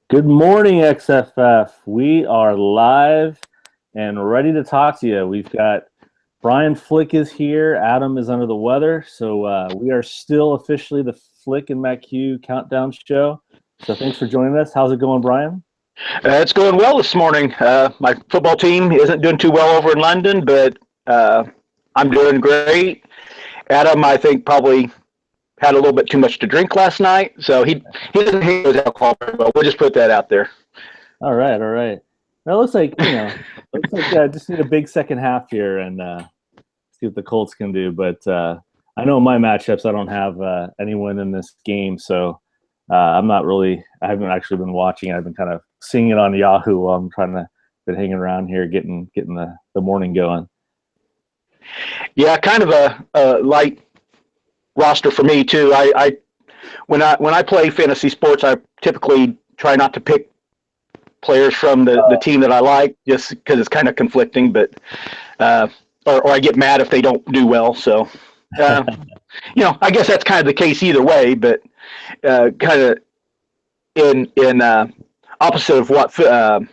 Good morning, XFF. We are live and ready to talk to you. We've got Brian Flick is here. Adam is under the weather. So we are still officially the Flick and MacHugh countdown show. So thanks for joining us. How's it going, Brian? It's going well this morning. My football team isn't doing too well over in London, but I'm doing great. Adam, I think, probably had a little bit too much to drink last night, so he doesn't hate with alcohol very well. We'll just put that out there. All right. Well, it looks like just need a big second half here and see what the Colts can do. But I know in my matchups I don't have anyone in this game, so I haven't actually been watching. I've been kind of seeing it on Yahoo while I'm been hanging around here, getting the morning going. Yeah, kind of a light roster for me too. When I play fantasy sports, I typically try not to pick players from the team that I like, just because it's kind of conflicting. But or I get mad if they don't do well. So I guess that's kind of the case either way. But kind of in opposite of what the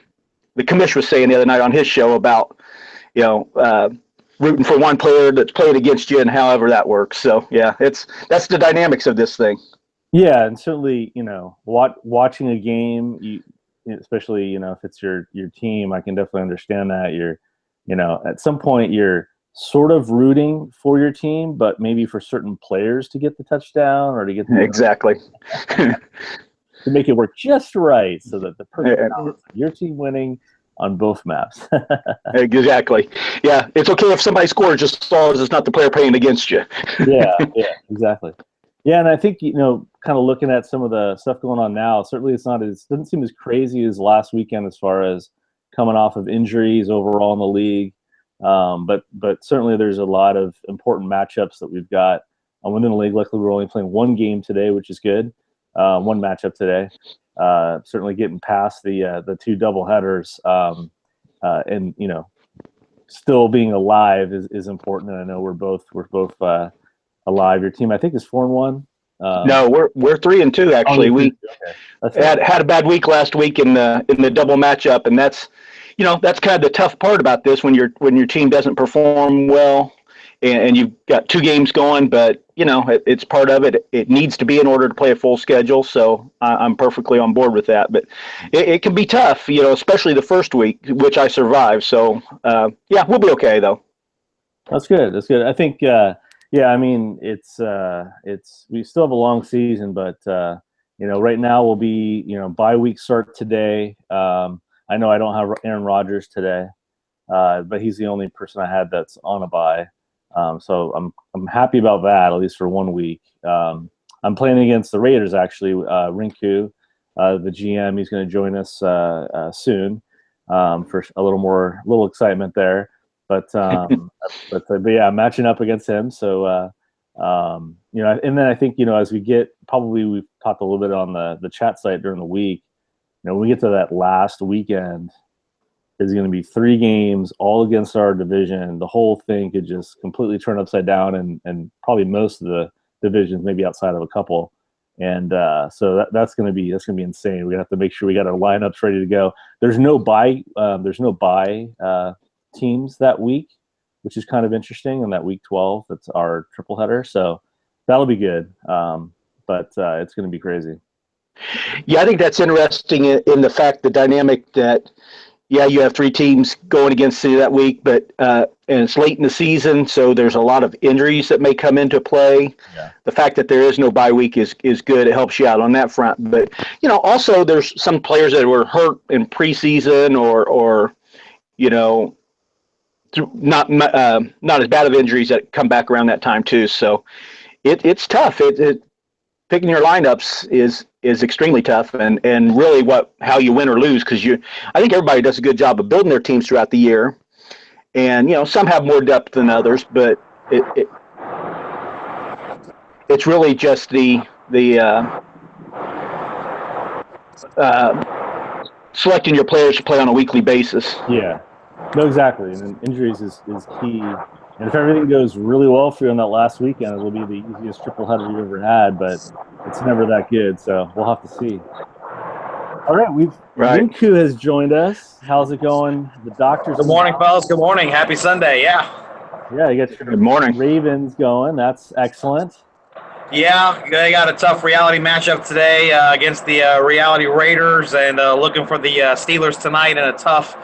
commish was saying the other night on his show about rooting for one player that's played against you and however that works. So yeah, that's the dynamics of this thing. Yeah, and certainly watching a game, especially if it's your team, I can definitely understand that you're at some point you're sort of rooting for your team, but maybe for certain players to get the touchdown or to get the exactly to make it work just right so that the person your team winning on both maps. Exactly. Yeah, it's okay if somebody scores, just as long as it's not the player playing against you. yeah, exactly. Yeah, and I think kind of looking at some of the stuff going on now, certainly doesn't seem as crazy as last weekend as far as coming off of injuries overall in the league. But certainly there's a lot of important matchups that we've got within the league. Luckily, we're only playing one game today, which is good. One matchup today. Certainly getting past the two doubleheaders, and still being alive is important. And I know we're both alive. Your team, I think, is 4-1. No, we're 3-2 actually. We had a bad week last week in the double matchup, and that's kind of the tough part about this when your team doesn't perform well, and you've got two games going, but it's part of it. It needs to be in order to play a full schedule. So I'm perfectly on board with that. But it can be tough, especially the first week, which I survived. So we'll be okay though. That's good. I think I mean it's we still have a long season, but right now we'll be bye week start today. I know I don't have Aaron Rodgers today, but he's the only person I had that's on a bye. So I'm happy about that, at least for 1 week. I'm playing against the Raiders, actually. Rinku, the GM, he's going to join us soon for a little excitement there. But yeah, I'm matching up against him. So and then I think as we get, probably we've talked a little bit on the chat site during the week. When we get to that last weekend, is going to be 3 games all against our division. The whole thing could just completely turn upside down, and probably most of the divisions, maybe outside of a couple. And so that's going to be insane. We have to make sure we got our lineups ready to go. There's no bye teams that week, which is kind of interesting. And that week 12, that's our triple header. So that'll be good. But it's going to be crazy. Yeah, I think that's interesting in the fact, the dynamic that. Yeah, you have 3 teams going against City that week, but and it's late in the season, so there's a lot of injuries that may come into play. Yeah. The fact that there is no bye week is good. It helps you out on that front. But also there's some players that were hurt in preseason or not as bad of injuries that come back around that time too. So it's tough. Picking your lineups is extremely tough, and really how you win or lose, because I think everybody does a good job of building their teams throughout the year, and some have more depth than others, but it's really just the selecting your players to play on a weekly basis. Yeah, no, exactly. And injuries is key. And if everything goes really well for you on that last weekend, it'll be the easiest triple header you've ever had, but it's never that good. So we'll have to see. All right, MacHugh has joined us. How's it going? The doctors. Good morning, fellas. Good morning. Happy Sunday. Yeah. Yeah, you got your good morning Ravens going. That's excellent. Yeah, they got a tough reality matchup today against the reality Raiders, and looking for the Steelers tonight in a tough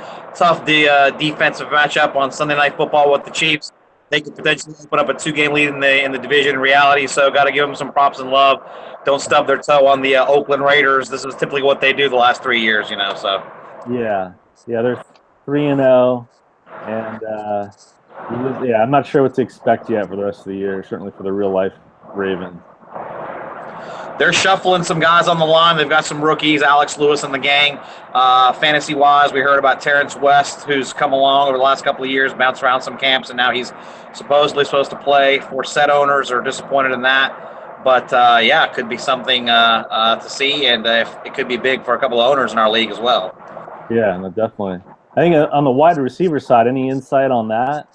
defensive matchup on Sunday Night Football with the Chiefs. They could potentially open up a 2-game lead in the division in reality, so got to give them some props and love. Don't stub their toe on the Oakland Raiders. This is typically what they do the last 3 years, so. Yeah, they're 3-0, and I'm not sure what to expect yet for the rest of the year, certainly for the real-life Ravens. They're shuffling some guys on the line. They've got some rookies, Alex Lewis and the gang. Fantasy-wise, we heard about Terrence West, who's come along over the last couple of years, bounced around some camps, and now he's supposedly supposed to play. For set owners are disappointed in that. But, it could be something to see, and it could be big for a couple of owners in our league as well. Yeah, no, definitely. I think on the wide receiver side, any insight on that?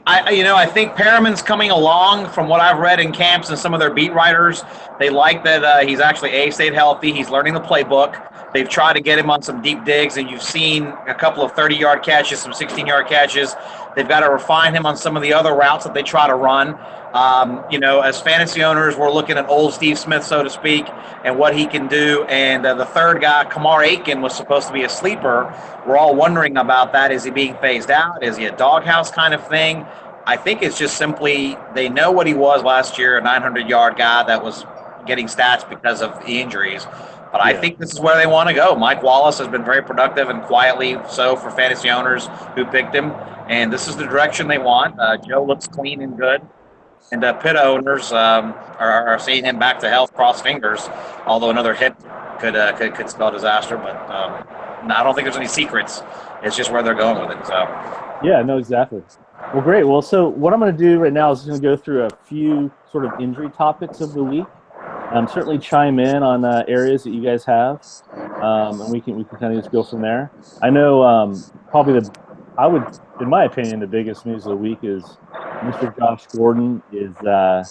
I think Perriman's coming along from what I've read in camps and some of their beat writers. They like that he's actually stayed healthy. He's learning the playbook. They've tried to get him on some deep digs, and you've seen a couple of 30-yard catches, some 16-yard catches. They've got to refine him on some of the other routes that they try to run. As fantasy owners, we're looking at old Steve Smith, so to speak, and what he can do. And the third guy, Kamar Aiken, was supposed to be a sleeper. We're all wondering about that. Is he being phased out? Is he a doghouse kind of thing? I think it's just simply they know what he was last year, a 900-yard guy that was getting stats because of the injuries. But I think this is where they want to go. Mike Wallace has been very productive and quietly so for fantasy owners who picked him. And this is the direction they want. Joe looks clean and good. And Pitt owners are seeing him back to health, cross fingers, although another hit could spell disaster. But I don't think there's any secrets. It's just where they're going with it. So. Yeah, no, exactly. Well, great. Well, so what I'm going to do right now is just going to go through a few sort of injury topics of the week. Certainly chime in on areas that you guys have, and we can kind of just go from there. I know probably in my opinion, the biggest news of the week is Mr. Josh Gordon is not.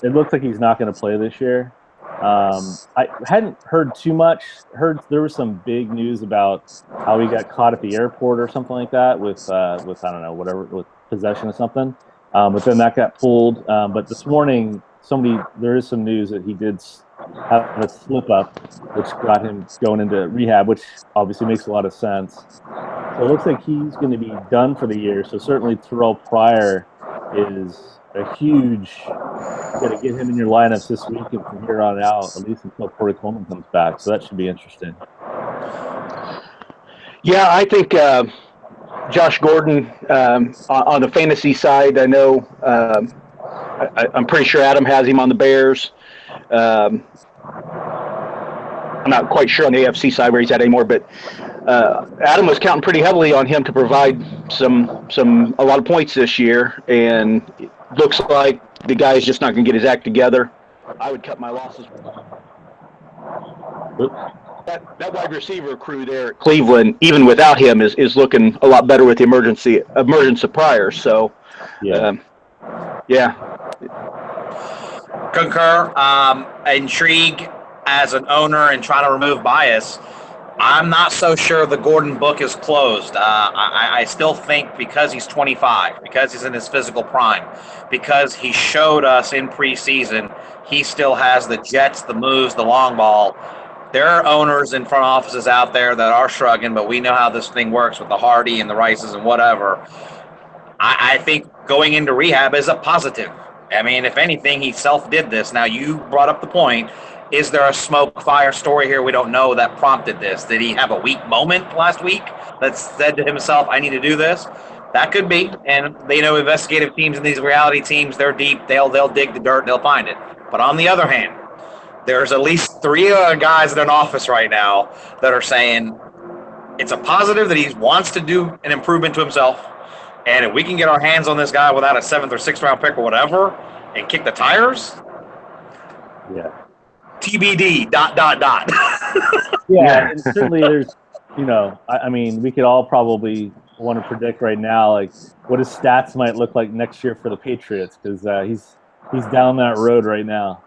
It looks like he's not going to play this year. I hadn't heard too much. Heard there was some big news about how he got caught at the airport or something like that with I don't know, whatever, with possession or something. But then that got pulled. But this morning, there is some news that he did have a slip up, which got him going into rehab, which obviously makes a lot of sense. So it looks like he's going to be done for the year. So certainly Terrell Pryor is a huge. You got to get him in your lineups this week and from here on out, at least until Corey Coleman comes back. So that should be interesting. Yeah, I think Josh Gordon on the fantasy side, I know I'm pretty sure Adam has him on the Bears. I'm not quite sure on the AFC side where he's at anymore, but Adam was counting pretty heavily on him to provide a lot of points this year, and it looks like the guy is just not going to get his act together. I would cut my losses. That wide receiver crew there at Cleveland, even without him, is looking a lot better with the emergence of Pryor. So, Concur. Intrigue as an owner and trying to remove bias. I'm not so sure the Gordon book is closed. I still think because he's 25, because he's in his physical prime, because he showed us in preseason he still has the jets, the moves, the long ball. There are owners in front offices out there that are shrugging, but we know how this thing works with the Hardy and the Rices and whatever. I think going into rehab is a positive. I mean, if anything, he self-did this. Now, you brought up the point. Is there a smoke fire story here we don't know that prompted this? Did he have a weak moment last week that said to himself, I need to do this? That could be. And they know investigative teams and these reality teams, they're deep. They'll dig the dirt. They'll find it. But on the other hand, there's at least 3 guys in an office right now that are saying it's a positive that he wants to do an improvement to himself. And if we can get our hands on this guy without a 7th or 6th round pick or whatever and kick the tires, yeah. TBD, ... Yeah, and certainly there's, I mean, we could all probably want to predict right now, like, what his stats might look like next year for the Patriots, because he's down that road right now.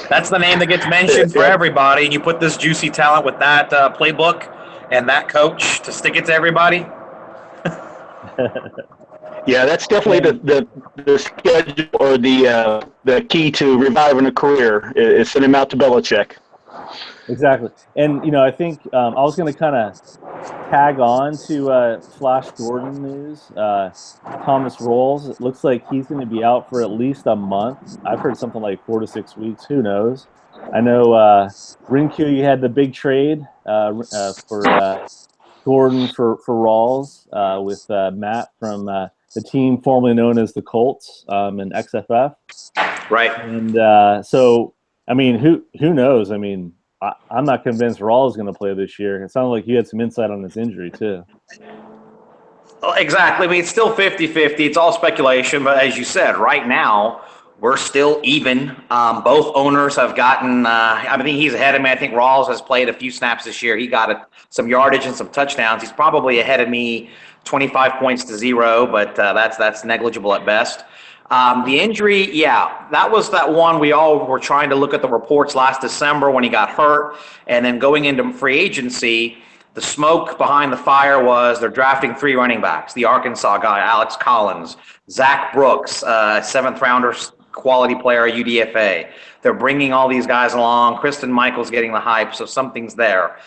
That's the name that gets mentioned for everybody, and you put this juicy talent with that playbook and that coach to stick it to everybody. Yeah, that's definitely the schedule or the key to reviving a career is send him out to Belichick. Exactly. And, I think I was going to kind of tag on to Flash Gordon news. Thomas Rawls, it looks like he's going to be out for at least a month. I've heard something like 4 to 6 weeks. Who knows? I know Rinku, you had the big trade for Gordon for Rawls with Matt from the team formerly known as the Colts in XFF. Right. And so, I mean, who knows? I mean, I'm not convinced Rawls is going to play this year. It sounded like you had some insight on his injury, too. Well, exactly. I mean, it's still 50-50. It's all speculation. But as you said, right now, we're still even. Both owners have gotten I think he's ahead of me. I think Rawls has played a few snaps this year. He got some yardage and some touchdowns. He's probably ahead of me 25 points to 0, but that's negligible at best. The injury, yeah, that was that one we all were trying to look at the reports last December when he got hurt. And then going into free agency, the smoke behind the fire was they're drafting 3 running backs. The Arkansas guy, Alex Collins, Zach Brooks, 7th rounder, quality player, UDFA. They're bringing all these guys along. Kristen Michael's getting the hype, so something's there.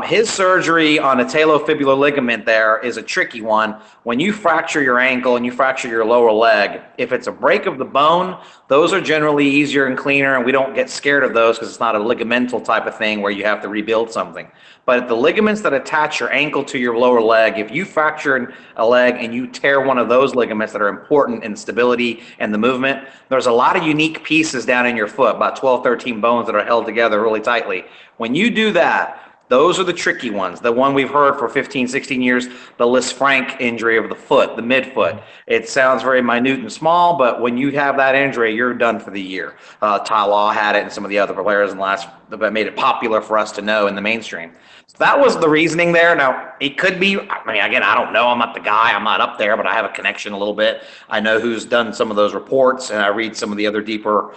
His surgery on a talofibular ligament there is a tricky one. When you fracture your ankle and you fracture your lower leg, if it's a break of the bone, those are generally easier and cleaner, and we don't get scared of those because it's not a ligamental type of thing where you have to rebuild something. But the ligaments that attach your ankle to your lower leg, if you fracture a leg and you tear one of those ligaments that are important in stability and the movement, there's a lot of unique pieces down in your foot, about 12, 13 bones that are held together really tightly. When you do that, those are the tricky ones. The one we've heard for 15, 16 years, the Lisfranc injury of the foot, the midfoot. It sounds very minute and small, but when you have that injury, you're done for the year. Ty Law had it and some of the other players in the last that made it popular for us to know in the mainstream. So that was the reasoning there. Now, it could be, I mean, again, I don't know. I'm not the guy. I'm not up there, but I have a connection a little bit. I know who's done some of those reports, and I read some of the other deeper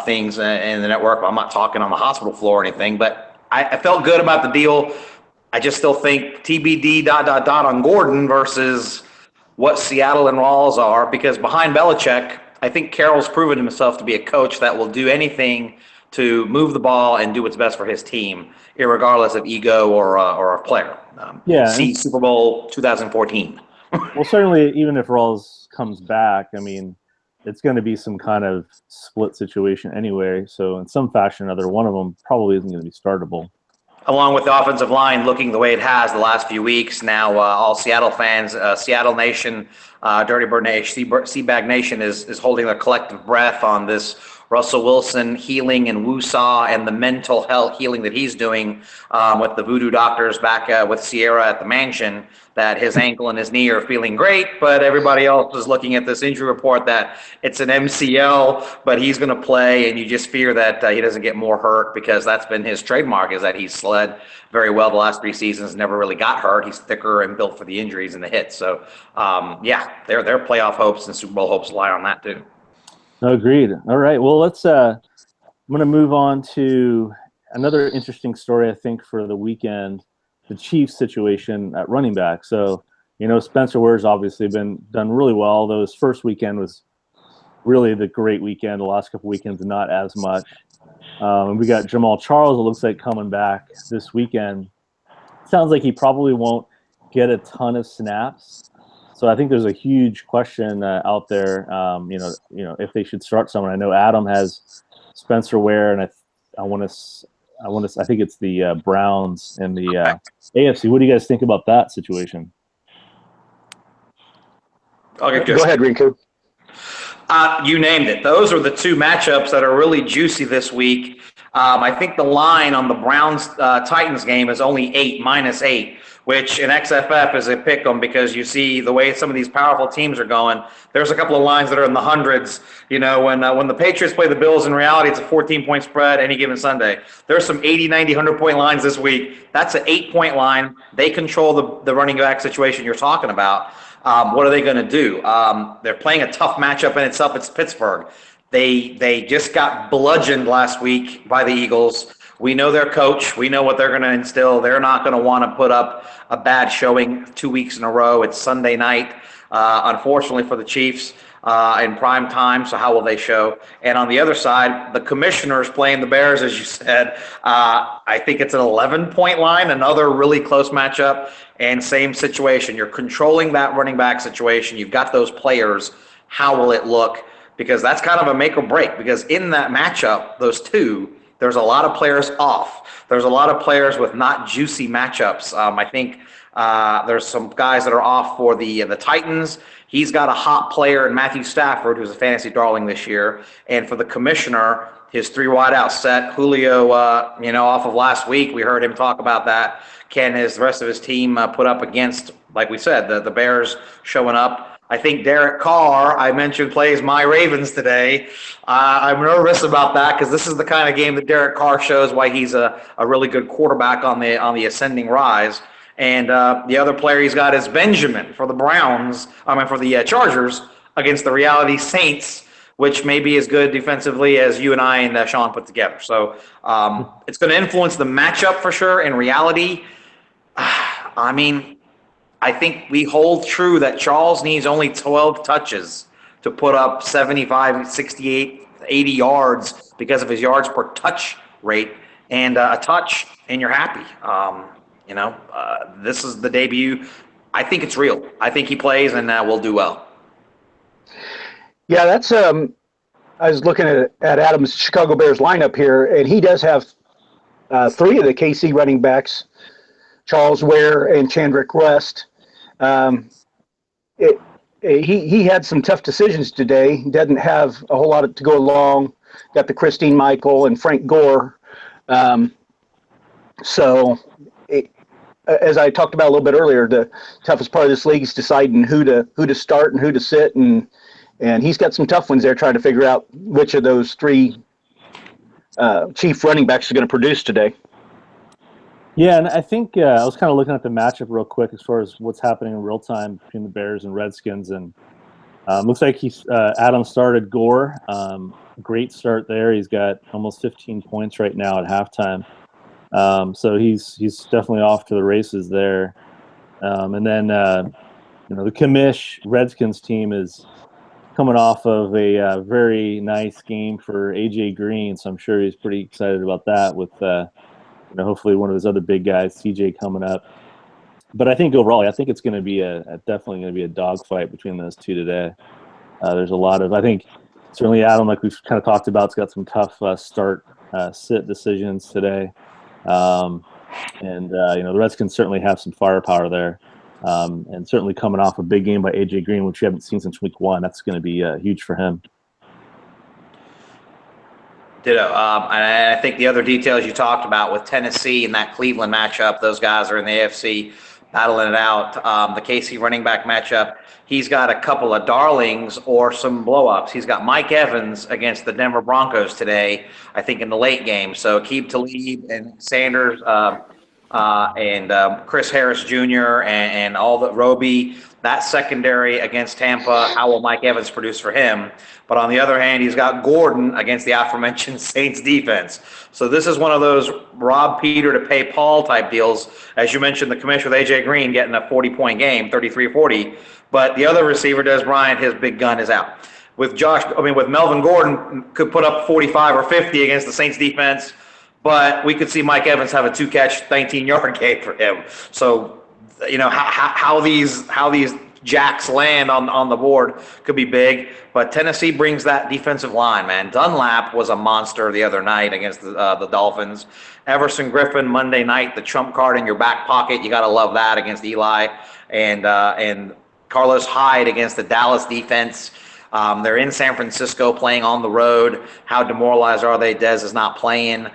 things in the network. I'm not talking on the hospital floor or anything, but I felt good about the deal. I just still think TBD ... on Gordon versus what Seattle and Rawls are, because behind Belichick, I think Carroll's proven himself to be a coach that will do anything to move the ball and do what's best for his team, irregardless of ego or a player. See Super Bowl 2014. Well, certainly, even if Rawls comes back, I mean, it's going to be some kind of split situation anyway. So in some fashion or other, one of them probably isn't going to be startable. Along with the offensive line looking the way it has the last few weeks, now all Seattle fans, Seattle Nation, Dirty Bird Nation, Seabag Nation is holding their collective breath on this Russell Wilson healing and woo-saw and the mental health healing that he's doing with the voodoo doctors back with Sierra at the mansion, that his ankle and his knee are feeling great, but everybody else is looking at this injury report that it's an MCL, but he's going to play, and you just fear that he doesn't get more hurt, because that's been his trademark, is that he's sled very well the last 3 seasons, never really got hurt. He's thicker and built for the injuries and the hits. So, their playoff hopes and Super Bowl hopes lie on that too. Agreed. All right. Well, let's. I'm going to move on to another interesting story, I think, for the weekend. The Chiefs situation at running back. So, Spencer Ware's obviously been done really well. Though his first weekend was really the great weekend. The last couple weekends, not as much. And we got Jamal Charles, it looks like, coming back this weekend. Sounds like he probably won't get a ton of snaps. So I think there's a huge question out there, if they should start someone. I know Adam has Spencer Ware, and I think it's the Browns and the AFC. What do you guys think about that situation? Go ahead, Rinku. You named it. Those are the two matchups that are really juicy this week. I think the line on the Browns-Titans game is only -8, which in XFF is a pick 'em because you see the way some of these powerful teams are going. There's a couple of lines that are in the hundreds. When the Patriots play the Bills, in reality, it's a 14-point spread any given Sunday. There's some 80, 90, 100-point lines this week. That's an 8-point line. They control the running back situation you're talking about. What are they going to do? They're playing a tough matchup in itself. It's Pittsburgh. They just got bludgeoned last week by the Eagles. We know their coach. We know what they're going to instill. They're not going to want to put up a bad showing 2 weeks in a row. It's Sunday night, unfortunately for the Chiefs, in prime time. So how will they show? And on the other side, the Commissioners playing the Bears, as you said. I think it's an 11-point line, another really close matchup. And same situation. You're controlling that running back situation. You've got those players. How will it look? Because that's kind of a make or break. Because in that matchup, those two, there's a lot of players off. There's a lot of players with not juicy matchups. I think there's some guys that are off for the Titans. He's got a hot player in Matthew Stafford, who's a fantasy darling this year. And for the Commissioner, his 3 wideout set, Julio, off of last week, we heard him talk about that. Can the rest of his team put up against, like we said, the Bears showing up? I think Derek Carr, I mentioned, plays my Ravens today. I'm nervous about that because this is the kind of game that Derek Carr shows why he's a really good quarterback on the ascending rise. And the other player he's got is Benjamin for the for the Chargers against the reality Saints, which may be as good defensively as you and I and Sean put together. So it's going to influence the matchup for sure. In reality, I think we hold true that Charles needs only 12 touches to put up 75, 68, 80 yards because of his yards per touch rate. And a touch, and you're happy. This is the debut. I think it's real. I think he plays, and we'll do well. Yeah, that's I was looking at Adam's Chicago Bears lineup here, and he does have 3 of the KC running backs, Charles Ware and Chandrick West. He had some tough decisions today. He doesn't have a whole lot to go along. Got the Christine Michael and Frank Gore. As I talked about a little bit earlier, the toughest part of this league is deciding who to start and who to sit, and he's got some tough ones there trying to figure out which of those 3 chief running backs are going to produce today. Yeah, and I think I was kind of looking at the matchup real quick as far as what's happening in real time between the Bears and Redskins, and looks like Adam started Gore. Great start there. He's got almost 15 points right now at halftime. So he's definitely off to the races there. And then the commish Redskins team is coming off of a very nice game for AJ Green, so I'm sure he's pretty excited about that with hopefully one of his other big guys, CJ, coming up. But I think overall, I think it's going to be definitely going to be a dogfight between those two today. There's a lot of, I think, certainly Adam, like we've kind of talked about, has got some tough sit decisions today. The Redskins certainly have some firepower there. And certainly coming off a big game by AJ Green, which you haven't seen since week 1, that's going to be huge for him. Ditto. And I think the other details you talked about with Tennessee and that Cleveland matchup, those guys are in the AFC battling it out. The KC running back matchup, he's got a couple of darlings or some blow-ups. He's got Mike Evans against the Denver Broncos today, I think, in the late game. So Aqib Talib and Sanders and Chris Harris Jr. and all the Roby, that secondary against Tampa, how will Mike Evans produce for him? But on the other hand, he's got Gordon against the aforementioned Saints defense. So this is one of those rob Peter to pay Paul type deals. As you mentioned, the commissioner with AJ Green getting a 40-point game, 33-40. But the other receiver, Des Bryant, his big gun is out. With Melvin Gordon could put up 45 or 50 against the Saints defense, but we could see Mike Evans have a 2-catch, 19-yard game for him. So, how these jacks land on the board could be big. But Tennessee brings that defensive line, man. Dunlap was a monster the other night against the Dolphins. Everson Griffin Monday night, the trump card in your back pocket. You got to love that against Eli. And Carlos Hyde against the Dallas defense. They're in San Francisco playing on the road. How demoralized are they? Dez is not playing.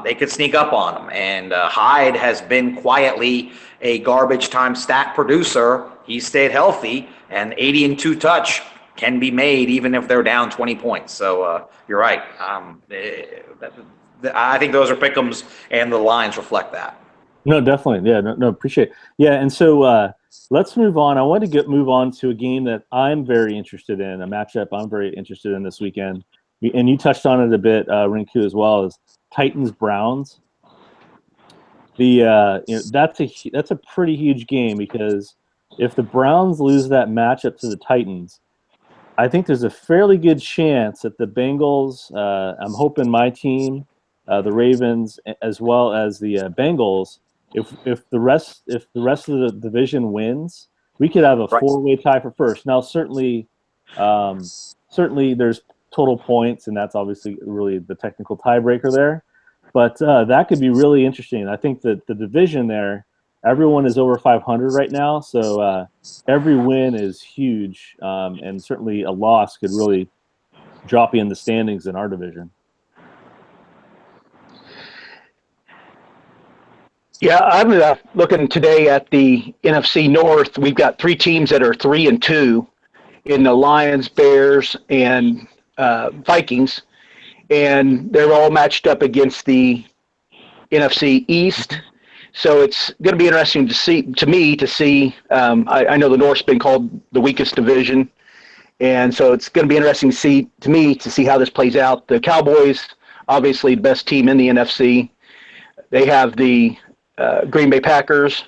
They could sneak up on them. And Hyde has been quietly a garbage time stat producer. He stayed healthy, and 80 and 2 touch can be made even if they're down 20 points. So you're right. I think those are pick'ems, and the lines reflect that. No, definitely. Yeah, no, appreciate it. Yeah, and so let's move on. I want to move on to a game that I'm very interested in, a matchup I'm very interested in this weekend. And you touched on it a bit, Rinku, as well, as Titans-Browns. That's a pretty huge game, because if the Browns lose that matchup to the Titans, I think there's a fairly good chance that the Bengals, I'm hoping my team, the Ravens, as well as the Bengals, if the rest of the division wins, we could have a four-way tie for first. Now, certainly there's total points, and that's obviously really the technical tiebreaker there. But that could be really interesting. I think that the division there, everyone is over 500 right now, so every win is huge, and certainly a loss could really drop you in the standings in our division. Yeah, I'm looking today at the NFC North. We've got 3 teams that are 3-2 in the Lions, Bears, and Vikings, and they're all matched up against the NFC East. So it's going to be interesting to see. I know the North's been called the weakest division, and so it's going to be interesting to see how this plays out. The Cowboys, obviously the best team in the NFC. They have the Green Bay Packers.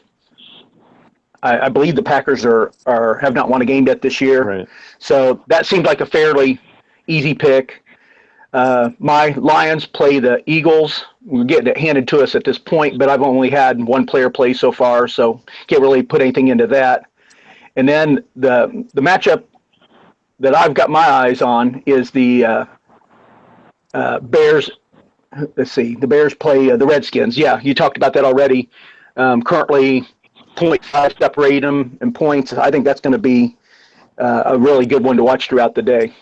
I believe the Packers have not won a game yet this year. Right. So that seemed like a fairly easy pick. My Lions play the Eagles. We're getting it handed to us at this point, but I've only had one player play so far, so can't really put anything into that. And then the matchup that I've got my eyes on is the Bears. Let's see. The Bears play the Redskins. Yeah, you talked about that already. Currently, 0.5 separate them in points. I think that's going to be a really good one to watch throughout the day.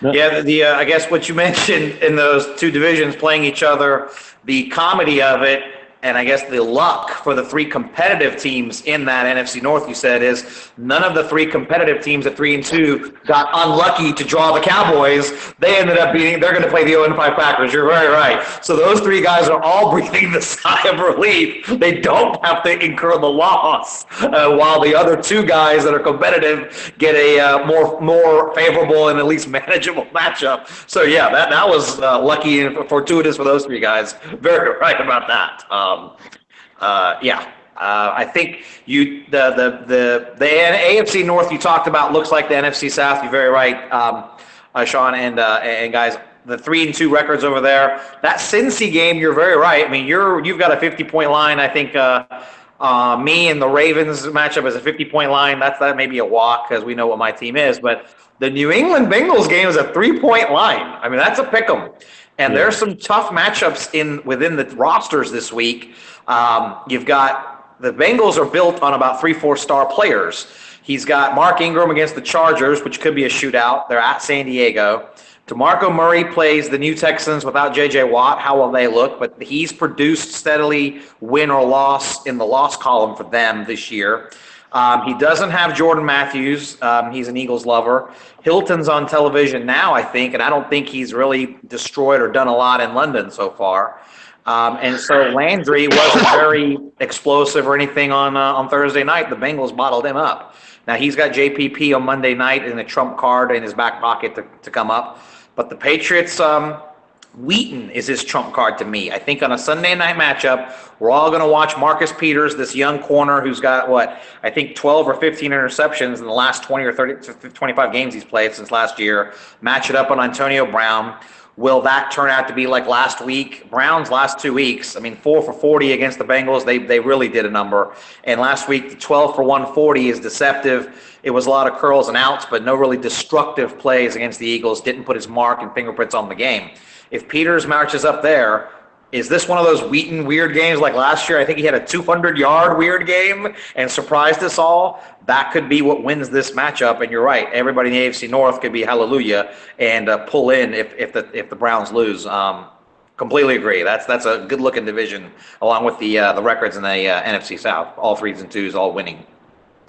Yeah, I guess what you mentioned in those two divisions playing each other, the comedy of it, and I guess the luck for the 3 competitive teams in that NFC North, you said, is none of the 3 competitive teams at 3-2 got unlucky to draw the Cowboys. They ended up they're going to play the 0-5 Packers. You're very right. So those 3 guys are all breathing the sigh of relief. They don't have to incur the loss, while the other 2 guys that are competitive get a more favorable and at least manageable matchup. So yeah, that was lucky and fortuitous for those 3 guys. Very right about that. I think the AFC North you talked about looks like the NFC South. You're very right, Sean and guys. The 3-2 records over there. That Cincy game, you're very right. I mean, you've got a 50-point line. I think me and the Ravens matchup is a 50-point line. That may be a walk because we know what my team is. But the New England Bengals game is a 3-point line. I mean, that's a pick'em. And there's some tough matchups within the rosters this week. You've got the Bengals are built on about 3-4 star players. He's got Mark Ingram against the Chargers, which could be a shootout. They're at San Diego. DeMarco Murray plays the New Texans without J.J. Watt. How will they look? But he's produced steadily win or loss in the loss column for them this year. He doesn't have Jordan Matthews. He's an Eagles lover. Hilton's on television now, I think, and I don't think he's really destroyed or done a lot in London so far. And so Landry wasn't very explosive or anything on Thursday night. The Bengals bottled him up. Now, he's got JPP on Monday night in a trump card in his back pocket to come up. But the Patriots, Wheaton is his trump card to me. I think on a Sunday night matchup, we're all going to watch Marcus Peters, this young corner who's got, 12 or 15 interceptions in the last 20 or 30 to 25 games he's played since last year, match it up on Antonio Brown. Will that turn out to be like last week? Browns last 2 weeks, 4 for 40 against the Bengals. They really did a number. And last week, the 12 for 140 is deceptive. It was a lot of curls and outs, but no really destructive plays against the Eagles. Didn't put his mark and fingerprints on the game. If Peters marches up there, is this one of those Wheaton weird games like last year? I think he had a 200-yard weird game and surprised us all. That could be what wins this matchup. And you're right, everybody in the AFC North could be hallelujah and pull in if the Browns lose. Completely agree. That's a good-looking division, along with the records in the NFC South. All 3s and 2s, all winning.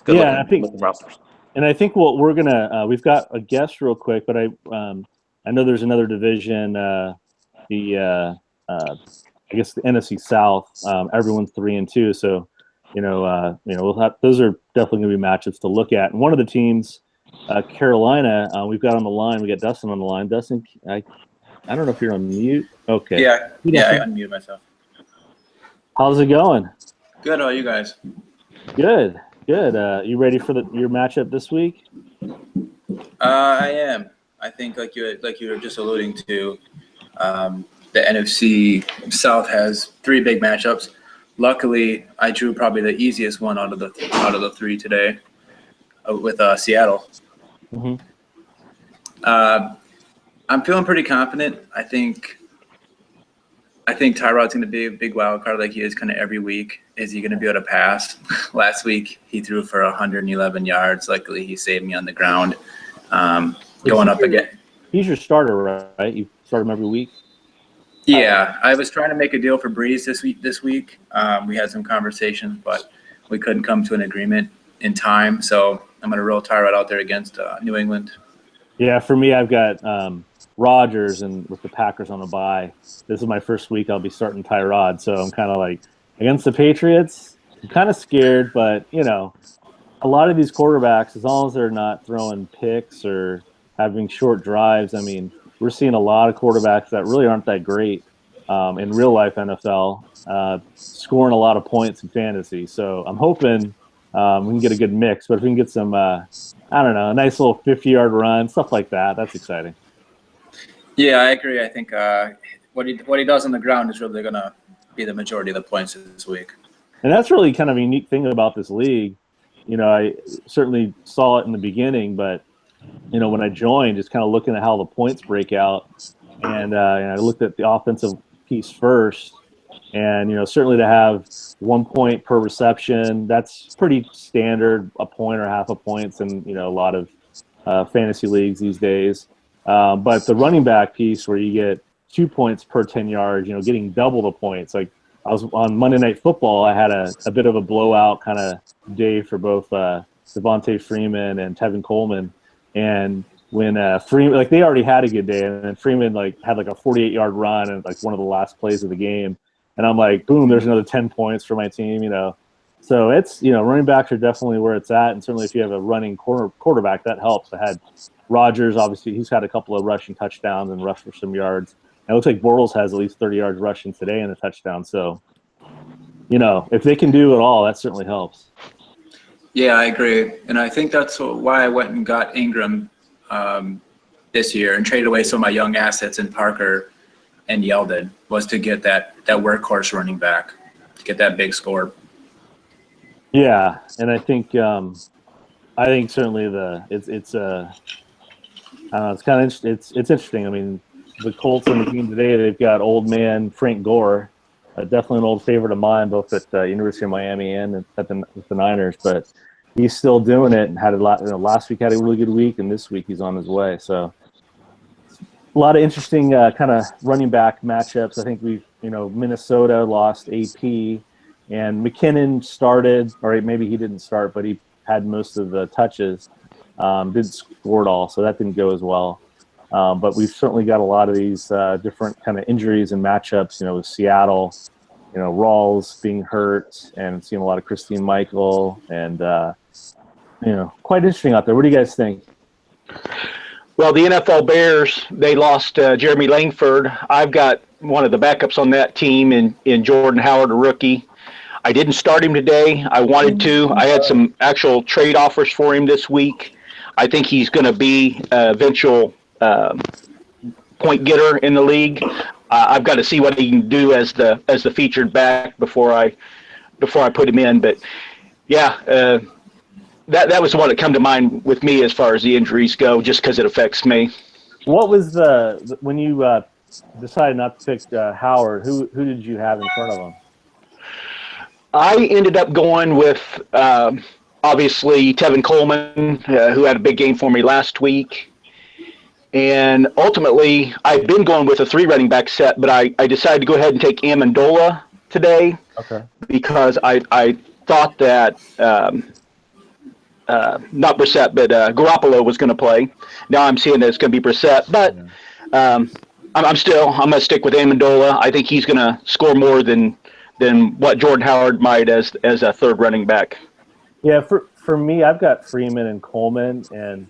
Good looking rosters. And I think what we're gonna we've got a guest real quick, but I know there's another division. I guess the NFC South, everyone's 3 and 2, so we'll have, those are definitely going to be matchups to look at. And one of the teams, Carolina, we've got on the line. We got Dustin on the line. Dustin, I don't know if you're on mute. Okay. Yeah, I unmuted myself. How's it going? Good. How are you guys? Good. You ready for your matchup this week? I am. I think like you were just alluding to. The NFC South has 3 big matchups. Luckily, I drew probably the easiest one out of the 3 today, with Seattle. Mm-hmm. I'm feeling pretty confident. I think Tyrod's going to be a big wild card like he is kind of every week. Is he going to be able to pass? Last week he threw for 111 yards. Luckily, he saved me on the ground. Going up again. He's your starter, right? You start him every week. Yeah, I was trying to make a deal for Breeze this week. We had some conversations, but we couldn't come to an agreement in time. So I'm going to roll Tyrod out there against New England. Yeah, for me, I've got Rodgers, and with the Packers on the bye, this is my first week I'll be starting Tyrod. So I'm kind of like, against the Patriots, I'm kind of scared. But, a lot of these quarterbacks, as long as they're not throwing picks or having short drives, we're seeing a lot of quarterbacks that really aren't that great in real life NFL, scoring a lot of points in fantasy. So I'm hoping we can get a good mix. But if we can get some, a nice little 50-yard run, stuff like that, that's exciting. Yeah, I agree. I think what he does on the ground is really going to be the majority of the points this week. And that's really kind of a unique thing about this league. I certainly saw it in the beginning, but when I joined, just kind of looking at how the points break out, and I looked at the offensive piece first, and certainly to have 1 point per reception, that's pretty standard, a point or half a point in a lot of fantasy leagues these days. But the running back piece, where you get 2 points per 10 yards, getting double the points. Like I was on Monday Night Football, I had a bit of a blowout kind of day for both Devontae Freeman and Tevin Coleman. And when Freeman, they already had a good day, and then Freeman had a 48-yard run and one of the last plays of the game, and I'm like, boom, there's another 10 points for my team, So it's running backs are definitely where it's at, and certainly if you have a running quarterback, that helps. I had Rodgers, obviously he's had a couple of rushing touchdowns and rushed for some yards. And it looks like Bortles has at least 30 yards rushing today and a touchdown. So, if they can do it all, that certainly helps. Yeah, I agree. And I think that's why I went and got Ingram this year and traded away some of my young assets in Parker and Yeldon, was to get that workhorse running back, to get that big score. Yeah, and I think certainly it's kind of it's interesting. The Colts on the team today, they've got old man Frank Gore, definitely an old favorite of mine, both at the University of Miami and with the Niners. But he's still doing it, and had a lot. Last week had a really good week, and this week he's on his way. So a lot of interesting kind of running back matchups. I think Minnesota lost AP, and McKinnon started, or maybe he didn't start, but he had most of the touches. Didn't score it all, so that didn't go as well. But we've certainly got a lot of these different kind of injuries and matchups, with Seattle, Rawls being hurt, and seeing a lot of Christine Michael, and, quite interesting out there. What do you guys think? Well, the NFL Bears, they lost Jeremy Langford. I've got one of the backups on that team in Jordan Howard, a rookie. I didn't start him today. I wanted to. I had some actual trade offers for him this week. I think he's going to be eventual point getter in the league. I've got to see what he can do as the featured back before I put him in. But yeah, that was the one that come to mind with me as far as the injuries go, just because it affects me. What was when you decided not to pick Howard? Who did you have in front of him? I ended up going with obviously Tevin Coleman, who had a big game for me last week. And ultimately, I've been going with a 3 running back set, but I decided to go ahead and take Amendola today. Okay. Because I thought that not Brissett, but Garoppolo was going to play. Now I'm seeing that it's going to be Brissett, but I'm going to stick with Amendola. I think he's going to score more than what Jordan Howard might as a 3rd running back. Yeah, for me, I've got Freeman and Coleman, and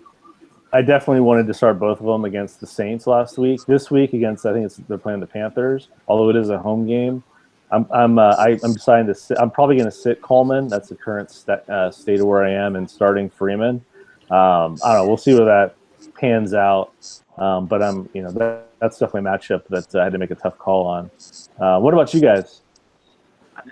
I definitely wanted to start both of them against the Saints last week. This week against, I think they're playing the Panthers, although it is a home game. I'm deciding to sit. I'm probably going to sit Coleman. That's the current state of where I am, and starting Freeman. I don't know. We'll see where that pans out. But that's definitely a matchup that I had to make a tough call on. What about you guys?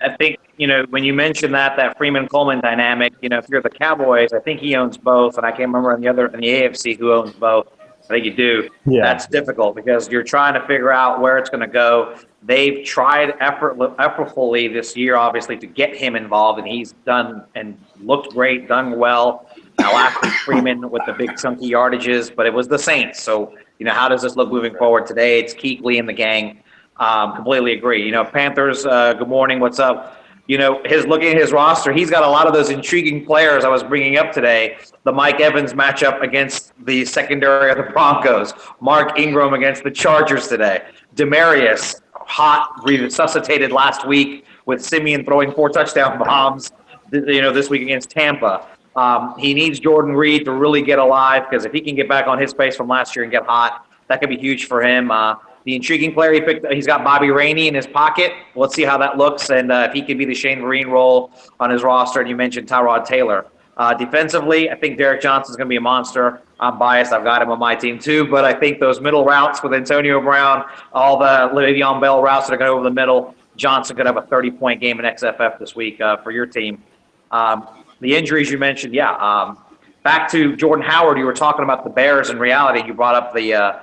I think, when you mentioned that Freeman-Coleman dynamic, if you're the Cowboys, I think he owns both, and I can't remember in the AFC who owns both. I think you do. Yeah. That's difficult because you're trying to figure out where it's going to go. They've tried effortfully this year, obviously, to get him involved, and he's done and looked great, done well. Now, last week, Freeman with the big chunky yardages, but it was the Saints. So, how does this look moving forward today? It's Kuechly and the gang. Completely agree. Panthers, good morning. What's up? Looking at his roster, he's got a lot of those intriguing players I was bringing up today. The Mike Evans matchup against the secondary of the Broncos. Mark Ingram against the Chargers today. Demarius, hot, resuscitated last week with Simeon throwing 4 touchdown bombs, this week against Tampa. He needs Jordan Reed to really get alive because if he can get back on his pace from last year and get hot, that could be huge for him. The intriguing player he picked, he's got Bobby Rainey in his pocket. Let's see how that looks, and if he can be the Shane Vereen role on his roster. And you mentioned Tyrod Taylor. Defensively, I think Derek Johnson's going to be a monster. I'm biased. I've got him on my team too, but I think those middle routes with Antonio Brown, all the Le'Veon Bell routes that are going over the middle, Johnson could have a 30-point game in XFF this week for your team. The injuries you mentioned, back to Jordan Howard, you were talking about the Bears in reality. You brought up the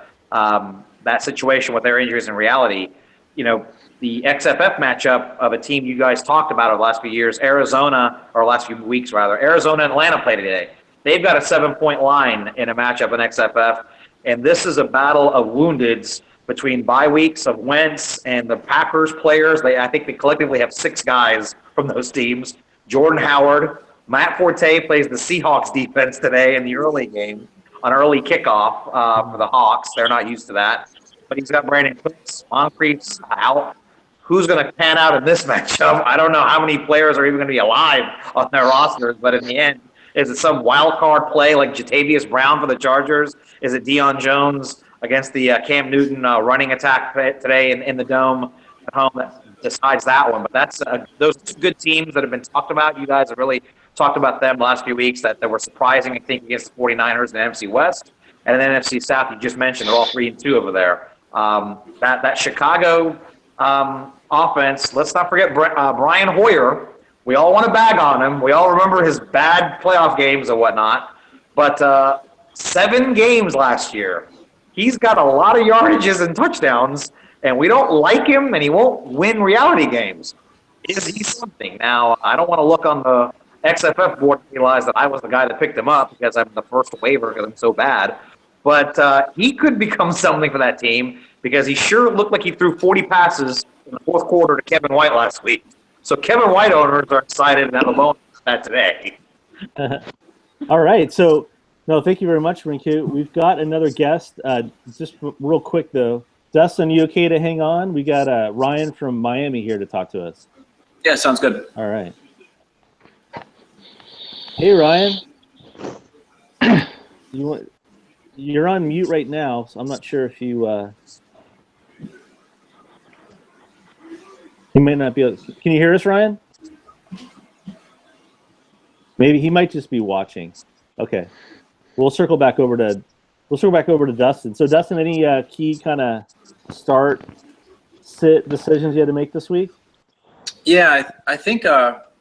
that situation with their injuries in reality. The XFF matchup of a team you guys talked about over the last few years, Arizona and Atlanta played today. They've got a 7-point line in a matchup in XFF, and this is a battle of woundeds between bye weeks of Wentz and the Packers players. I think they collectively have 6 guys from those teams. Jordan Howard, Matt Forte plays the Seahawks defense today in the early game, on early kickoff for the Hawks. They're not used to that. But he's got Brandon Cooks, Moncrief's out. Who's going to pan out in this matchup? I don't know how many players are even going to be alive on their rosters, but in the end, is it some wild card play like Jatavius Brown for the Chargers? Is it Deion Jones against the Cam Newton running attack today in the Dome at home that decides that one? But that's those 2 good teams that have been talked about. You guys have really talked about them the last few weeks that were surprising, I think, against the 49ers in the NFC West. And then NFC South, you just mentioned, they're all 3-2 over there. That Chicago offense, let's not forget Brian Hoyer. We all want to bag on him. We all remember his bad playoff games and whatnot. But 7 games last year, he's got a lot of yardages and touchdowns, and we don't like him, and he won't win reality games. Is he something? Now, I don't want to look on the XFF board and realize that I was the guy that picked him up because I'm the first waiver because I'm so bad. But he could become something for that team because he sure looked like he threw 40 passes in the 4th quarter to Kevin White last week. So Kevin White owners are excited and have a bonus for that today. All right. So, no, thank you very much, Rinku. We've got another guest. Just real quick, though. Dustin, you okay to hang on? We got Ryan from Miami here to talk to us. Yeah, sounds good. All right. Hey, Ryan. You're on mute right now, so I'm not sure if you may not be able to. Can you hear us, Ryan? Maybe he might just be watching. Okay. We'll circle back over to We'll circle back over to Dustin. So, Dustin, any key kind of start, sit decisions you had to make this week? Yeah, I think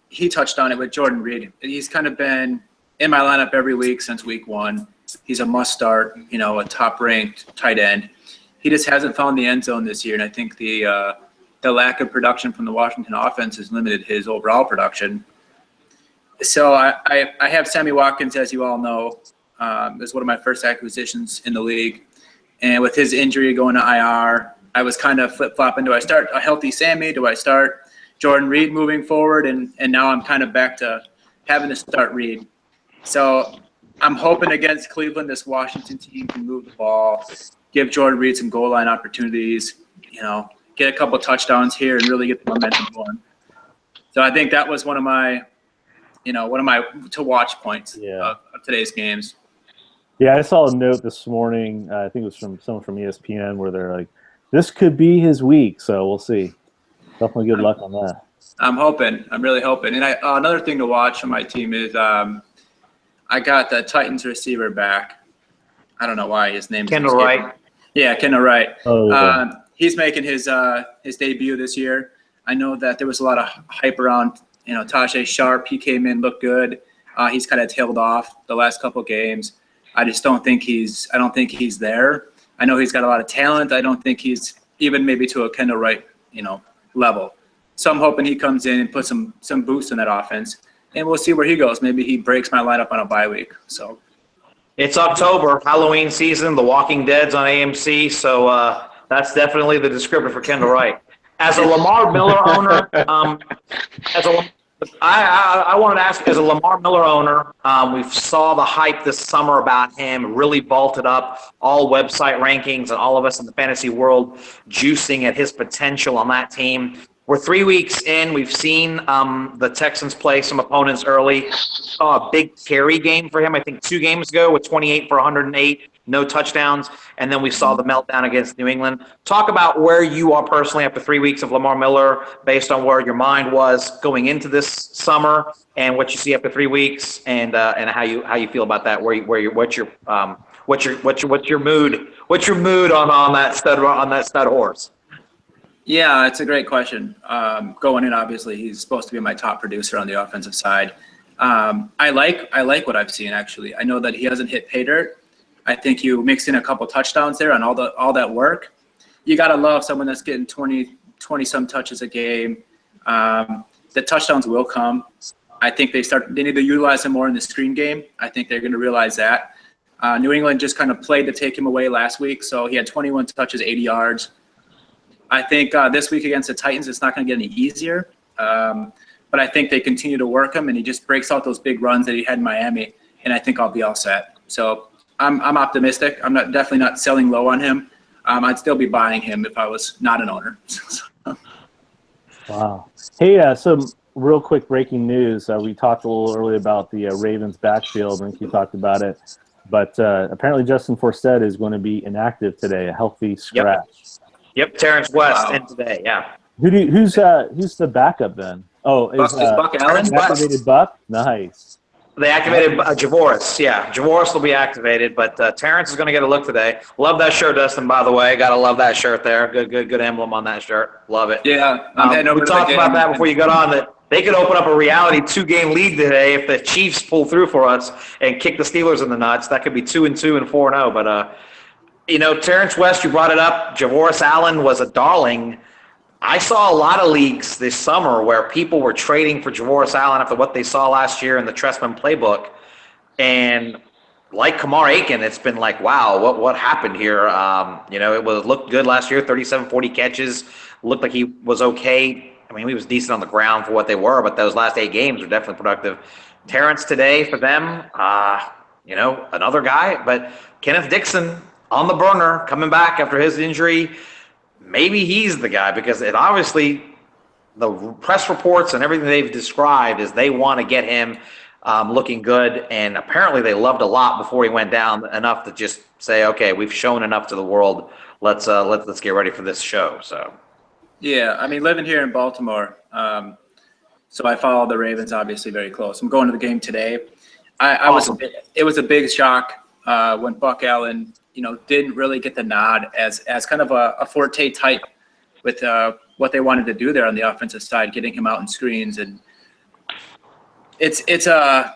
he touched on it with Jordan Reed. He's kind of been in my lineup every week since week 1. He's a must start, a top-ranked tight end. He just hasn't found the end zone this year, and I think the lack of production from the Washington offense has limited his overall production. So I have Sammy Watkins, as you all know, as one of my first acquisitions in the league. And with his injury going to IR, I was kind of flip-flopping. Do I start a healthy Sammy? Do I start Jordan Reed moving forward? And now I'm kind of back to having to start Reed. So I'm hoping against Cleveland, this Washington team can move the ball, give Jordan Reed some goal line opportunities, get a couple touchdowns here and really get the momentum going. So I think that was one of my to watch points of today's games. Yeah, I saw a note this morning. I think it was from someone from ESPN where they're like, "This could be his week." So we'll see. Definitely good luck on that. I'm hoping. I'm really hoping. And another thing to watch on my team is I got the Titans receiver back. I don't know why his name is Kendall Wright. Yeah, Kendall Wright. Oh, yeah. He's making his debut this year. I know that there was a lot of hype around, Tajay Sharp. He came in, looked good. He's kind of tailed off the last couple games. I don't think he's there. I know he's got a lot of talent. I don't think he's even maybe to a Kendall Wright, level. So I'm hoping he comes in and puts some boost in that offense, and we'll see where he goes. Maybe he breaks my lineup on a bye week. So It's October, Halloween season. The Walking Dead's on AMC, so that's definitely the descriptor for Kendall Wright. As a Lamar Miller owner, I wanted to ask, as a Lamar Miller owner, we saw the hype this summer about him, really vaulted up all website rankings and all of us in the fantasy world juicing at his potential on that team. We're 3 weeks in. We've seen the Texans play some opponents early. Saw a big carry game for him, I think 2 games ago with 28 for 108, no touchdowns. And then we saw the meltdown against New England. Talk about where you are personally after 3 weeks of Lamar Miller, based on where your mind was going into this summer, and what you see after 3 weeks, and how you feel about that. What's your mood? What's your mood on that stud horse? yeah, it's a great question. Going in, obviously, he's supposed to be my top producer on the offensive side. I like what I've seen, actually. I know that he hasn't hit pay dirt. I think you mix in a couple touchdowns there on all that work. You got to love someone that's getting 20-some touches a game. The touchdowns will come. I think they need to utilize him more in the screen game. I think they're going to realize that. New England just kind of played to take him away last week, so he had 21 touches, 80 yards. I think this week against the Titans, it's not going to get any easier. But I think they continue to work him, and he just breaks out those big runs that he had in Miami, and I think I'll be all set. So I'm optimistic. I'm definitely not selling low on him. I'd still be buying him if I was not an owner. Wow. Hey, some real quick breaking news. We talked a little earlier about the Ravens backfield. I think you talked about it. But apparently Justin Forsett is going to be inactive today, a healthy scratch. Yep, Terrence West in today, yeah. Who's the backup then? Oh, is Buck Allen? activated Buck? Nice. They activated Javoris. Yeah, Javoris will be activated, but Terrence is going to get a look today. Love that shirt, Dustin, by the way. Got to love that shirt there. Good emblem on that shirt. Love it. Yeah. We talked about that before you got on, that they could open up a reality 2-game lead today if the Chiefs pull through for us and kick the Steelers in the nuts. That could be 2-2 and 4-0. But, Terrence West, you brought it up. Javoris Allen was a darling. I saw a lot of leagues this summer where people were trading for Javoris Allen after what they saw last year in the Trestman playbook. And like Kamar Aiken, it's been like, wow, what happened here? It looked good last year, 37, 40 catches. Looked like he was okay. I mean, he was decent on the ground for what they were, but those last 8 games were definitely productive. Terrence today for them, another guy. But Kenneth Dixon on the burner, coming back after his injury. Maybe he's the guy, because it obviously, the press reports and everything they've described is they want to get him looking good, and apparently they loved a lot before he went down, enough to just say, okay, we've shown enough to the world. Let's get ready for this show. So, yeah, I mean, living here in Baltimore, so I follow the Ravens obviously very close. I'm going to the game today. It was a big shock when Buck Allen, didn't really get the nod as kind of a Forte type with what they wanted to do there on the offensive side, getting him out in screens. And it's a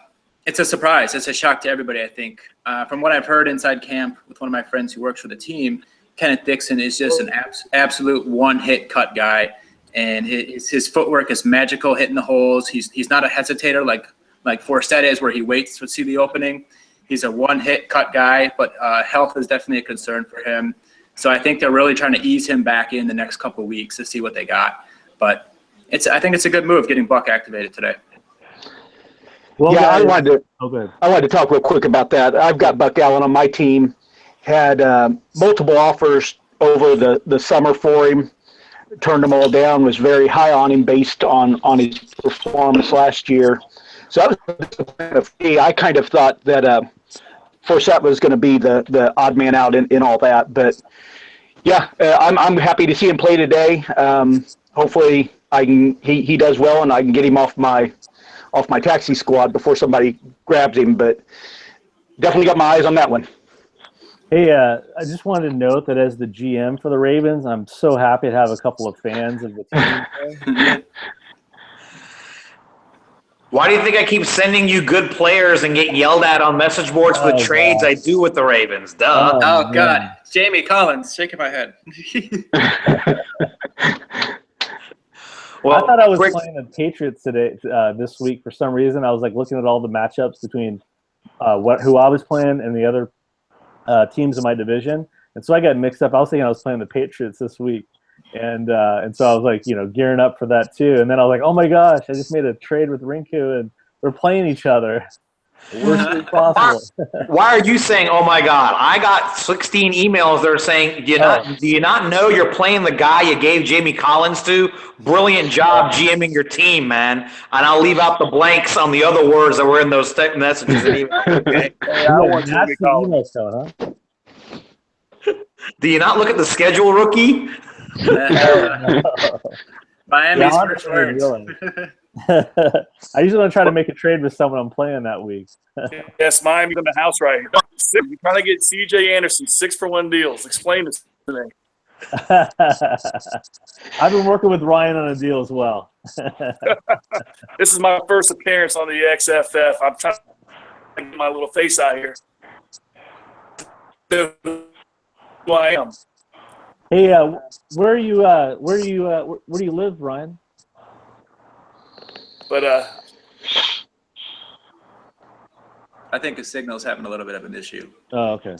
surprise. It's a shock to everybody, I think. From what I've heard inside camp with one of my friends who works for the team, Kenneth Dixon is just an absolute one-hit cut guy, and his footwork is magical, hitting the holes. He's not a hesitator like Forsett is, where he waits to see the opening. He's a one-hit cut guy, but health is definitely a concern for him. So I think they're really trying to ease him back in the next couple of weeks to see what they got. But I think it's a good move getting Buck activated today. Well, yeah, I wanted to talk real quick about that. I've got Buck Allen on my team. Had multiple offers over the summer for him. Turned them all down. Was very high on him based on his performance last year. So I kind of thought that Forsett was going to be the odd man out in all that. But yeah, I'm happy to see him play today. Hopefully he does well and I can get him off my taxi squad before somebody grabs him. But definitely got my eyes on that one. Hey, I just wanted to note that as the GM for the Ravens, I'm so happy to have a couple of fans of the team. Why do you think I keep sending you good players and get yelled at on message boards for the trades I do with the Ravens? Duh. Oh God. Jamie Collins, shaking my head. Well, I thought I was playing the Patriots today, this week for some reason. I was looking at all the matchups between who I was playing and the other teams in my division, and so I got mixed up. I was thinking I was playing the Patriots this week, and so I was gearing up for that too. And then I was like, oh my gosh, I just made a trade with Rinku, and we're playing each other. Worst way possible. Why are you saying, oh my God? I got 16 emails that are saying, do you not know you're playing the guy you gave Jamie Collins to? Brilliant job GMing your team, man. And I'll leave out the blanks on the other words that were in those text messages. Okay. I want Jamie Collins. Huh? Do you not look at the schedule, rookie? Miami's first words. I usually want to try to make a trade with someone I'm playing that week. Yes, Miami's in the house right here. You're trying to get CJ Anderson 6-for-1 deals. Explain this to me. I've been working with Ryan on a deal as well. This is my first appearance on the XFF. I'm trying to get my little face out here. Who I am. Hey, where do you live, Ryan? But I think the signal's having a little bit of an issue. Oh, okay.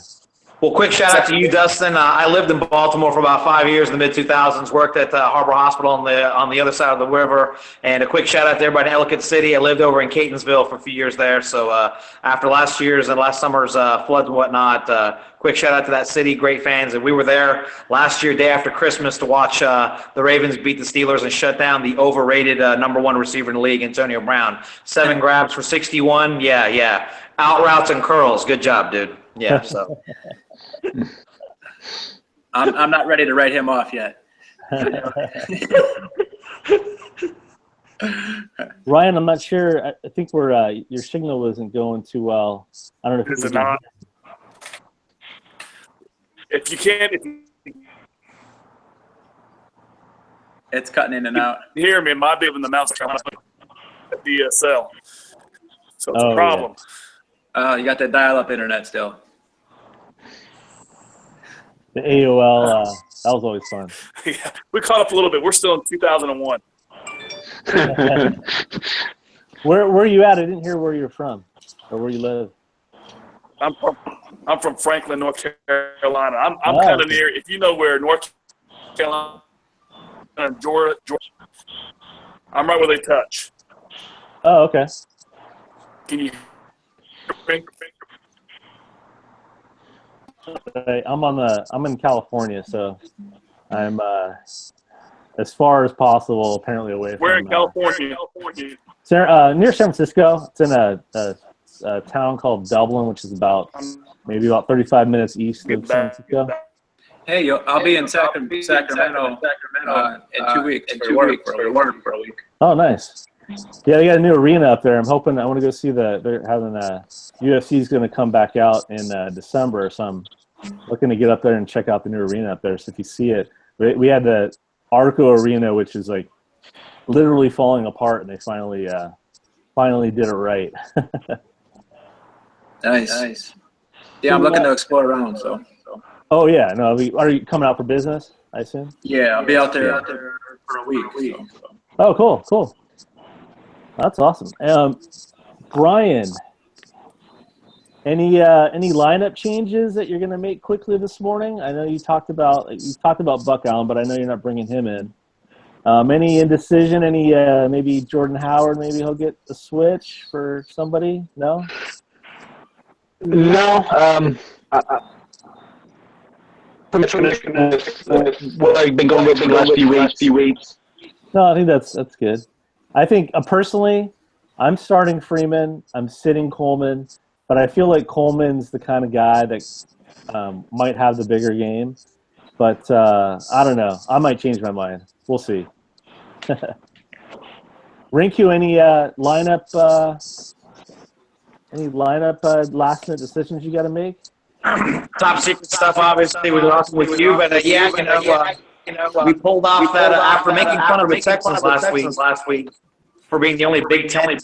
Well, quick shout out to you, Dustin. I lived in Baltimore for about 5 years in the mid-2000s, worked at Harbor Hospital on the other side of the river, and a quick shout out to everybody in Ellicott City. I lived over in Catonsville for a few years there, so after last summer's floods and whatnot, quick shout out to that city, great fans. And we were there last year, day after Christmas, to watch the Ravens beat the Steelers and shut down the overrated number one receiver in the league, Antonio Brown. 7 grabs for 61. Yeah. Out routes and curls. Good job, dude. Yeah, so. I'm not ready to write him off yet. Ryan, I'm not sure. I think your signal isn't going too well. I don't know if it's not. If you can't, it's cutting in and out. You hear me? It might be when the mouse trying to DSL, so it's a problem. Yeah. You got that dial-up internet still. The AOL, that was always fun. Yeah, we caught up a little bit. We're still in 2001. Where are you at? I didn't hear where you're from or where you live. I'm from Franklin, North Carolina. I'm kind of near. If you know where North Carolina and Georgia, I'm right where they touch. Oh, okay. Can you? I'm in California, so I'm as far as possible apparently away from. Where in California? Near San Francisco. It's in a town called Dublin, which is maybe about 35 minutes east of San Francisco. Hey, I'll be in Sacramento in 2 weeks for a week. Oh, nice. Yeah, they got a new arena up there. I want to go see they're having UFC's going to come back out in December, so I'm looking to get up there and check out the new arena up there. So if you see it, we had the Arco Arena, which is like literally falling apart, and they finally did it right. Nice. Yeah, I'm looking to explore around. So. Oh yeah, no. Are you coming out for business? I assume. Yeah, I'll be out there for a week. So. Oh, cool. That's awesome. Brian, any lineup changes that you're going to make quickly this morning? I know you talked about Buck Allen, but I know you're not bringing him in. Any indecision? Any maybe Jordan Howard? Maybe he'll get a switch for somebody? No. No. What I've been going with the last few weeks. No, I think that's good. I think personally, I'm starting Freeman. I'm sitting Coleman, but I feel like Coleman's the kind of guy that might have the bigger game. But I don't know. I might change my mind. We'll see. Rinku, any lineup last minute decisions you got to make? Top secret stuff, obviously, was awesome with you, but we pulled off that after making fun of the Texans last week for being the only Big Ten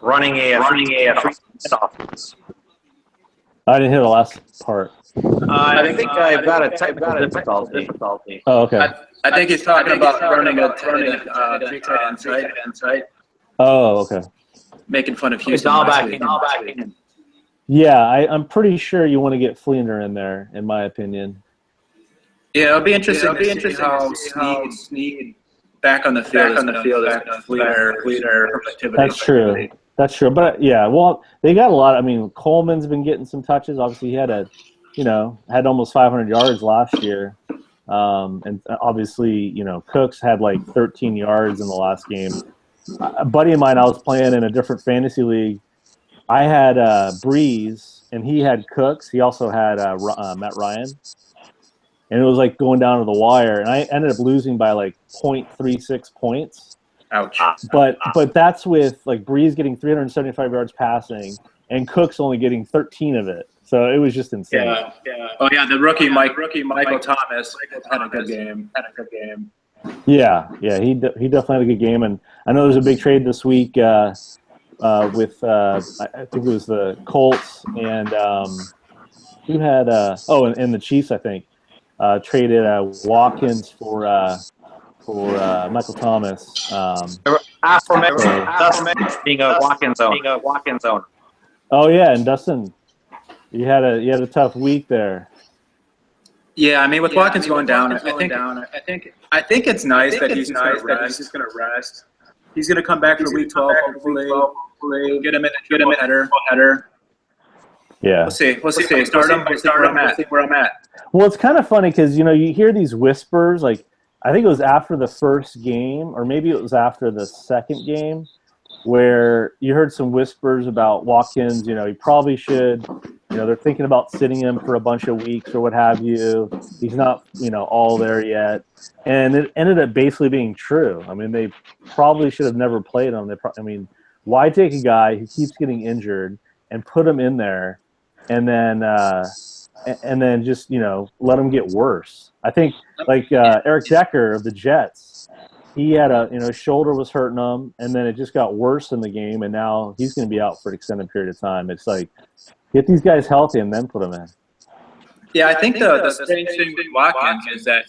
running a offense. I didn't hear the last part. I think I've got a technical difficulty. Oh, okay. I think he's talking about running a three tight end site. Oh, okay. Making fun of Houston. All back in. Yeah, I'm pretty sure you want to get Fleender in there, in my opinion. Yeah, it'll be interesting to see how Snead back on the field Fleender productivity. That's true. But yeah, well, they got a lot. I mean, Coleman's been getting some touches. Obviously, he had had almost 500 yards last year. And obviously, Cooks had like 13 yards in the last game. A buddy of mine, I was playing in a different fantasy league. I had Breeze, and he had Cooks. He also had Matt Ryan. And it was like going down to the wire. And I ended up losing by like 0.36 points. Ouch. But that's with like Breeze getting 375 yards passing and Cooks only getting 13 of it. So it was just insane. Yeah. Oh yeah, the rookie Michael Thomas had a good game. Yeah, he definitely had a good game, and I know there's a big trade this week with I think it was the Colts and who had and the Chiefs, I think, traded Watkins for Michael Thomas. Being a Watkins owner. Oh yeah, and Dustin, you had a tough week there. Yeah, I mean, with Watkins going down, I think it's nice that he's just going to rest. He's going to come back for week 12, hopefully get him in a header. Yeah, we'll see. Start him. We'll see where I'm at. Well, it's kind of funny because you hear these whispers. Like I think it was after the first game, or maybe it was after the second game, where you heard some whispers about Watkins. He probably should. They're thinking about sitting him for a bunch of weeks or what have you. He's not, all there yet. And it ended up basically being true. I mean, they probably should have never played him. Why take a guy who keeps getting injured and put him in there and then just, let him get worse? I think like Eric Decker of the Jets, he had his shoulder was hurting him, and then it just got worse in the game, and now he's going to be out for an extended period of time. It's like, get these guys healthy and then put them in. Yeah, I think the strange thing with Watkins is that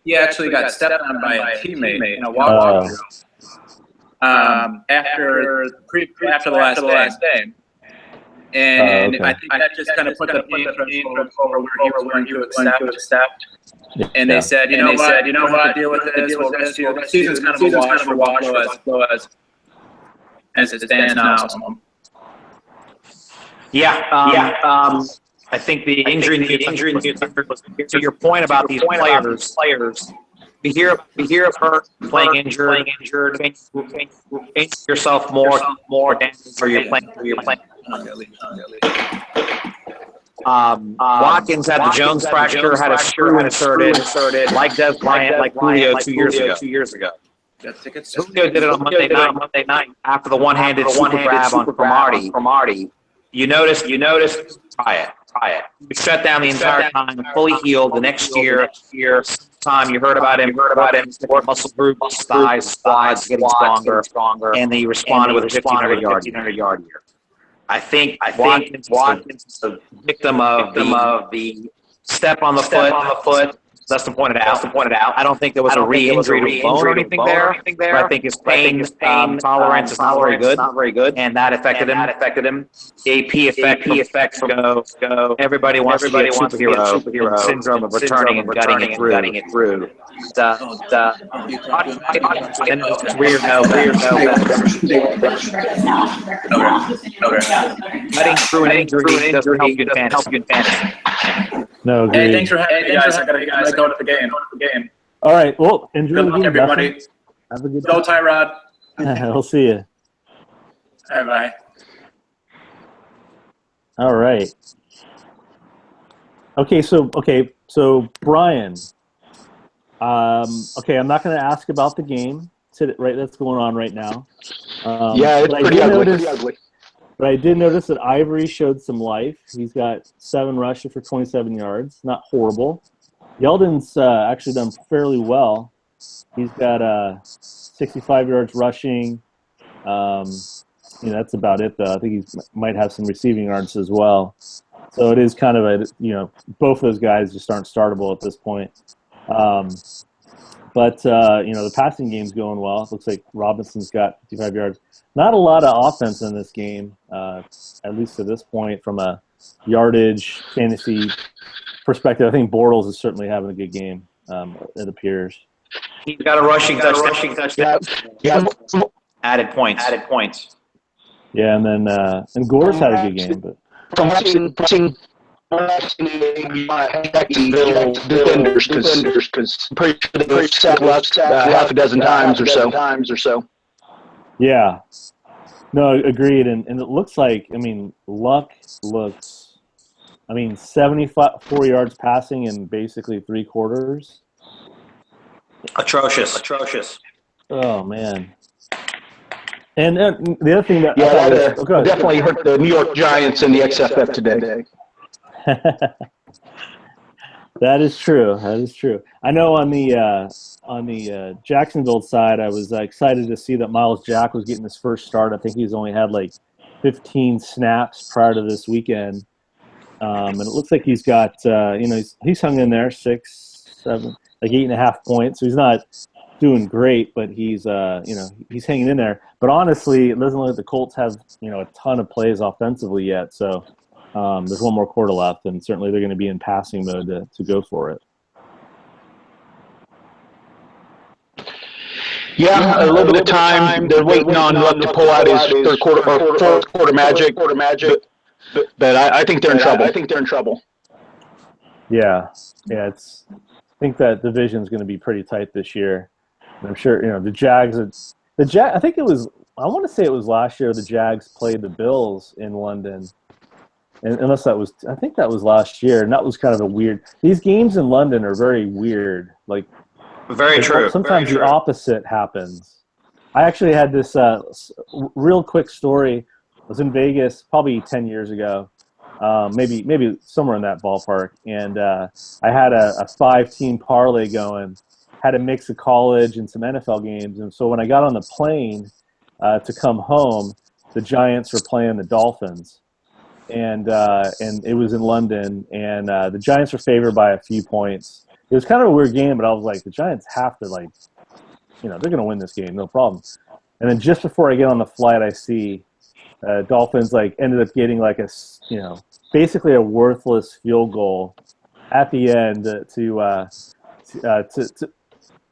he actually got stepped on by a teammate in a walk drill after the last day. And I think that just kind of put the pain over where he was going to accept. And they said, you know what, deal with this. We'll rest you. The season's kind of a wash for Buffalo as it stands now. I think the injury news. To your point about these players, we hear of her playing injured. Injure yourself more damage for your playing. Watkins had the Jones fracture, had a screw inserted, like Des Bryant, like Julio 2 years ago. Got tickets. Julio did it on Monday night after the one-handed super grab on Cromartie. You noticed. Try it. He shut down the entire time, fully healed. The next year, time you heard about him, muscle group, thighs, quads getting stronger, and he responded with a 1,500-yard year. I think Watkins is the victim of the step on the foot. Dustin pointed out. I don't think there was a re-injury to bone or anything there. But I think his pain tolerance is not very good, and that affected him. AP effects go. Everybody wants to be a superhero. Syndrome of returning and gutting it through. Rear Gutting through an injury doesn't help you in fantasy. No, hey, thanks for having me, guys. I gotta go to the game. All right. Well, enjoy Good luck, everybody. Have a good Go, Tyrod. We'll see you. Bye. All right. Okay, so Brian. Okay, I'm not going to ask about the game that's going on right now. It's pretty ugly. But I did notice that Ivory showed some life. He's got 7 rushes for 27 yards. Not horrible. Yeldon's actually done fairly well. He's got 65 yards rushing. That's about it, though. I think he might have some receiving yards as well. So it is kind of both those guys just aren't startable at this point. But the passing game's going well. It looks like Robinson's got 55 yards. Not a lot of offense in this game, at least to this point, from a yardage fantasy perspective. I think Bortles is certainly having a good game, it appears. He's got a rushing touchdown. Yeah. Added points. Yeah, and then and Gore's had a good game. But From watching defenders, because pretty sure they sacked half a dozen times or so. Yeah. No, agreed. And it looks like, Luck looks, 74 yards passing in basically 3 quarters. Atrocious. Oh, man. And the other thing that definitely hurt the New York Giants in the XFF today. That is true. I know on the Jacksonville side, I was excited to see that Miles Jack was getting his first start. I think he's only had 15 snaps prior to this weekend, and it looks like he's got he's hung in there 6, 7, 8.5 points. So he's not doing great, but he's he's hanging in there. But honestly, it doesn't look like the Colts have a ton of plays offensively yet. So there's one more quarter left, and certainly they're going to be in passing mode to go for it. Yeah, a little bit of time. They're waiting on Luck to pull out his third quarter or fourth quarter magic. But I think they're in trouble. Yeah. I think that division is going to be pretty tight this year. And I'm sure the Jags. I think it was. I want to say it was last year. The Jags played the Bills in London. And I think that was last year, and that was kind of a weird. These games in London are very weird. Very true. Sometimes the opposite happens. I actually had this real quick story. I was in Vegas probably 10 years ago, maybe somewhere in that ballpark, and I had a 5-team parlay going. Had a mix of college and some NFL games, and so when I got on the plane to come home, the Giants were playing the Dolphins. And it was in London, and the Giants were favored by a few points. It was kind of a weird game, but I was like, the Giants have to, they're going to win this game, no problem. And then just before I get on the flight, I see Dolphins ended up getting basically a worthless field goal at the end to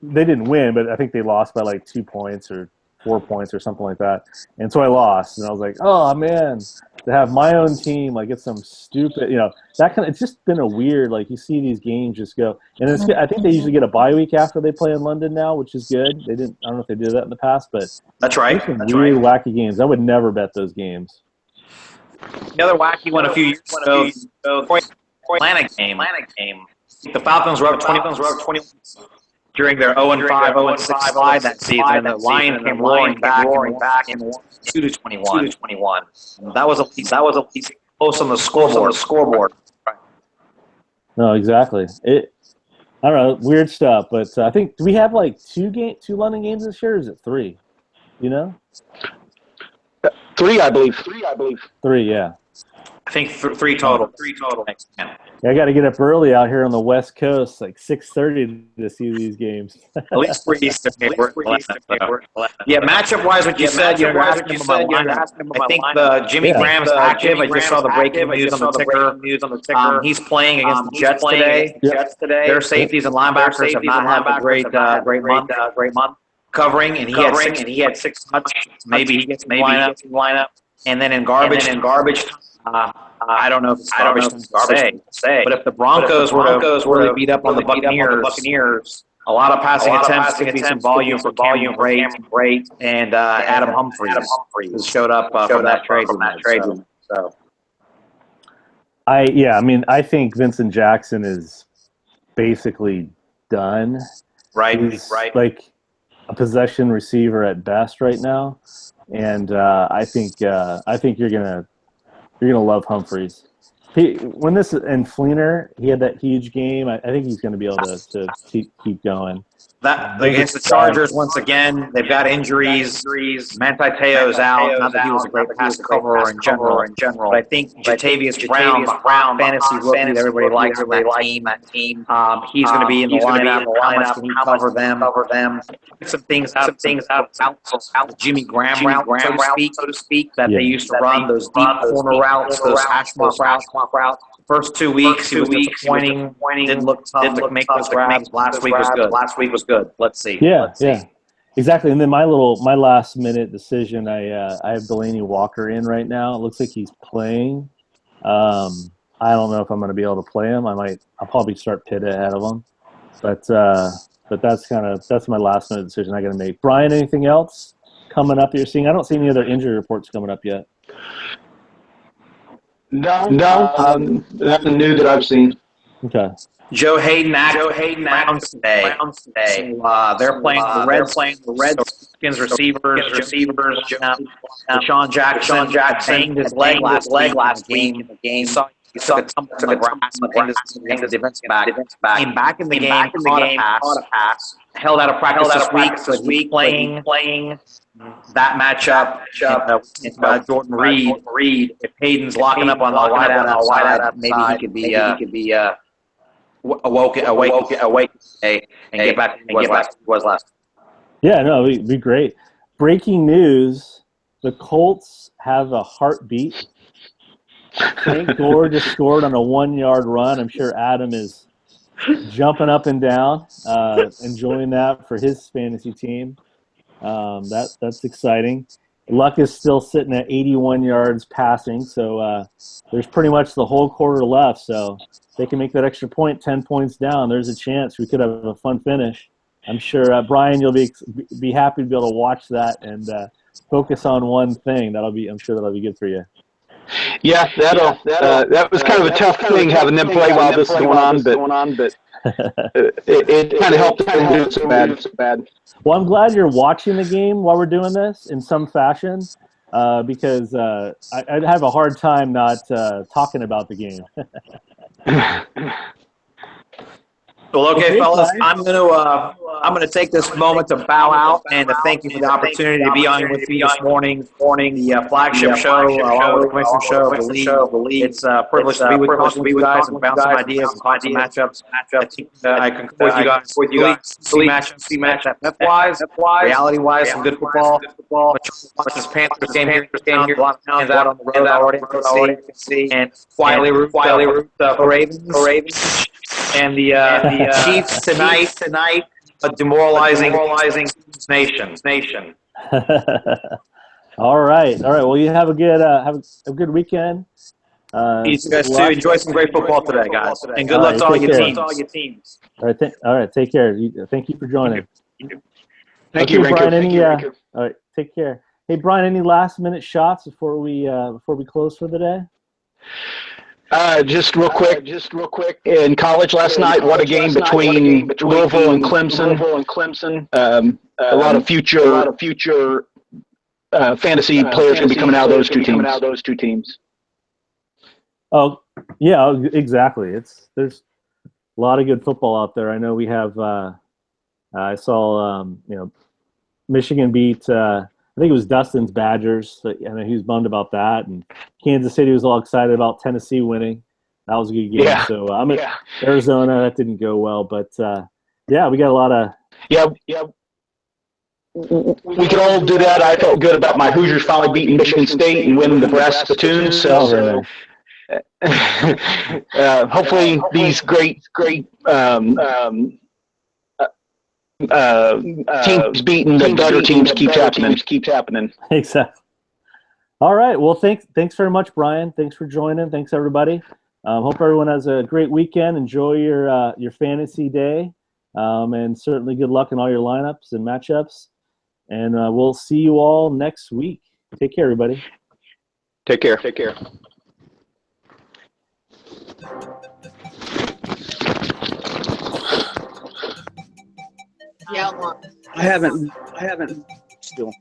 they didn't win, but I think they lost by 2 points or 4 points or something like that. And so I lost, and I was like, oh man, to have my own team get some stupid, that it's just been a weird, you see these games just go, and it's good. I think they usually get a bye week after they play in London now, which is good. I don't know if they did that in the past, but that's right. Weird, wacky games. I would never bet those games. Another wacky one a few years ago, Atlanta game. The Falcons were up 20. during their 0-5, 0-6 slide that season, and the Lions came roaring back and won 2-21. That was at least close on the scoreboard. No, exactly. I don't know, weird stuff. But I think, do we have like two London games this year? Or is it 3? You know? 3, I believe. 3, yeah. I think 3 total. Yeah, I got to get up early out here on the West Coast, like 6:30 to see these games. At least for Easter. Yeah, matchup-wise, what you said, you're asking about lineup. I think the Jimmy Graham's active. I just saw the breaking news on the ticker. He's playing against the Jets today. Their safeties and linebackers have not had a great month covering, and he had 6 touchdowns. Maybe he gets in the lineup. And then in garbage, I don't know if it's garbage to say, but if the Broncos were to really beat up on the Buccaneers, a lot of passing attempts to get some volume for Cameron Brate and Adam Humphries who showed up from that trade. So, I think Vincent Jackson is basically done. Right. He's like a possession receiver at best right now, and I think you're gonna love Humphries. When this and Fleener, he had that huge game. I think he's going to be able to keep going. That against the Chargers once again, they've got injuries. Manti Te'o's out. Not that he was a great pass coverer in general. But I think Jatavius Brown, fantasy rookie that everybody likes on that team. He's going to be in the lineup. How much can he cover them? Some things out the Jimmy Graham route, so to speak, that they used to run, those deep corner routes, those hash mark routes. First 2 weeks, he was disappointing. Didn't look tough to make those grabs. Last week was good. Let's see. Yeah, exactly. And then my last minute decision, I have Delaney Walker in right now. It looks like he's playing. I don't know if I'm going to be able to play him. I'll probably start Pitt ahead of him. But that's my last minute decision I got to make. Brian, anything else coming up that you're seeing? I don't see any other injury reports coming up yet. No, nothing new that I've seen. Okay. Joe Hayden Browns today. So, they're playing the Redskins receivers. Deshaun Jackson banged his leg last game. He saw it tumble on the ground. The defensive back came back in the game, caught a pass. Held out of practice this week, playing that matchup. Jordan Reed. If Hayden's locking up on the wide outside, maybe he could be awake and get back to what was last. Yeah, no, it'd be great. Breaking news: the Colts have a heartbeat. Frank Gore just scored on a 1-yard run. I'm sure Adam is jumping up and down, enjoying that for his fantasy team. That's exciting. Luck is still sitting at 81 yards passing, so there's pretty much the whole quarter left. So if they can make that extra point, 10 points down, there's a chance we could have a fun finish. I'm sure, Brian, you'll be happy to be able to watch that and focus on one thing. I'm sure that'll be good for you. Yeah, that was kind of a tough thing having them play while this is going on, but it kind of helped them do so bad. Well, I'm glad you're watching the game while we're doing this in some fashion, because I'd have a hard time not talking about the game. Well, okay, fellas, I'm gonna take this moment to bow out and to thank you for the opportunity to be on with you this morning. The flagship show, Winston show, the league. It's a privilege to be with you guys and bounce some ideas and find some matchups. I concur with you guys. See matchup F-wise, reality-wise, some good football. Watch this Panthers game here. A lot of pounds out on the road already. And quietly root for Ravens. And the Chiefs tonight, a demoralizing nation. All right. Well, you have a good weekend. You guys too. Enjoy some great football today, guys. And good luck to all your teams. All right. Take care. Thank you for joining. Thank you, Brian. All right. Take care. Hey, Brian. Any last minute shots before we close for the day? Just real quick. In college last night, what a game between Louisville and Clemson. A lot of future fantasy players going to be coming out of those two teams. Oh, yeah, exactly. There's a lot of good football out there. I know we have. I saw Michigan beat. I think it was Dustin's Badgers. I know he was bummed about that, and Kansas City was all excited about Tennessee winning. That was a good game. Yeah. So I'm at Arizona. That didn't go well, but yeah, we got a lot of. Yeah. We could all do that. I felt good about my Hoosiers finally beating Michigan State and winning the brass spittoons. So hopefully these great teams beating the better teams keeps happening. Exactly. All right. Well, thanks very much, Brian. Thanks for joining. Thanks, everybody. Hope everyone has a great weekend. Enjoy your fantasy day, and certainly good luck in all your lineups and matchups. And we'll see you all next week. Take care, everybody. Take care. Yeah, I haven't still.